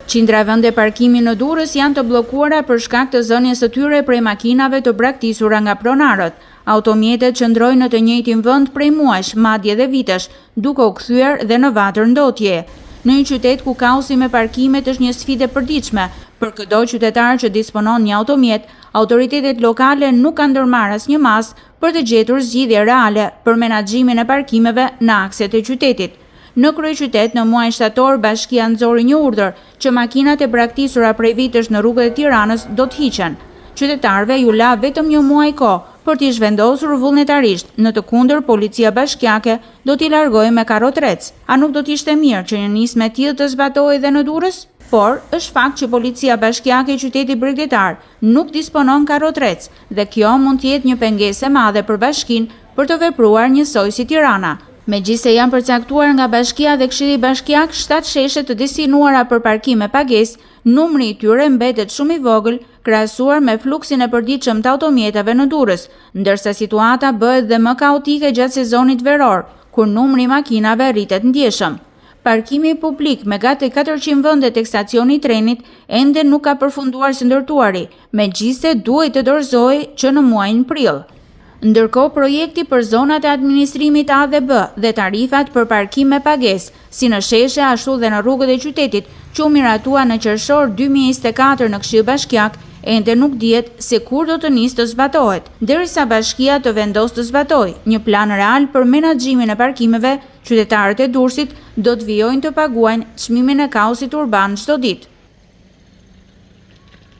Qindra vende parkimi në Durrës janë të bllokuara për shkak të zënies së tyre prej makinave të braktisura nga pronarët. Automjetet qëndrojnë në të njëjtin vend prej muajsh, madje dhe vitesh, duke u kthyer dhe në vatër ndotje. Në një qytet ku kaosi me parkimet është një sfidë e përditshme, për çdo qytetar që disponon një automjet, autoritetet lokale nuk kanë ndërmarrë asnjë mas për të gjetur zgjidhje reale për menaxhimin e parkimeve në akset e qytetit. Në kryeqytet, në muajin shtator, bashkia nxori një urdhër që makinat e braktisura prej vitesh në rrugët e Tiranës do të hiqen. Qytetarëve ju la vetëm një muaj kohë për t'i zhvendosur vullnetarisht, në të kundër policia bashkiake do t'i largojë me karrotrec. A nuk do t'ishte mirë që një nismë e tillë të zbatohej edhe në Durrës? Por, është fakt që policia bashkiake e qytetit bregdetar nuk disponon karrotrec dhe kjo mund të jetë një pengesë e madhe për bashkinë për të vepruar njësoj si Tirana. Megjithse janë përcaktuar nga bashkia dhe këshilli bashkiak 7 sheshe të destinuara për parkim me pagesë, numri i tyre mbetet shumë i vogël krahasuar me fluksin e përditshëm të automjetave në Durrës, ndërsa situata bëhet dhe më kaotike gjatë sezonit veror, kur numri i makinave rritet ndjeshëm. Parkimi publik me gati 400 vende tek stacioni i trenit ende nuk ka përfunduar së ndërtuari, megjithse duhet të dorëzohej që në muajin prill. Ndërkohë, projekti për zonat e administrimit A dhe B dhe tarifat për parkim me pagesë, si në sheshe ashtu dhe në rrugët e qytetit, që u miratua në qershor 2024 në Këshill Bashkiak, ende nuk dihet se kur do të nisë të zbatohet, derisa bashkia të vendosë të zbatojë një plan real për menaxhimin e parkimeve. Qytetarët e Durrësit do të vijojnë të paguajnë çmimin e kaosit urban çdo ditë.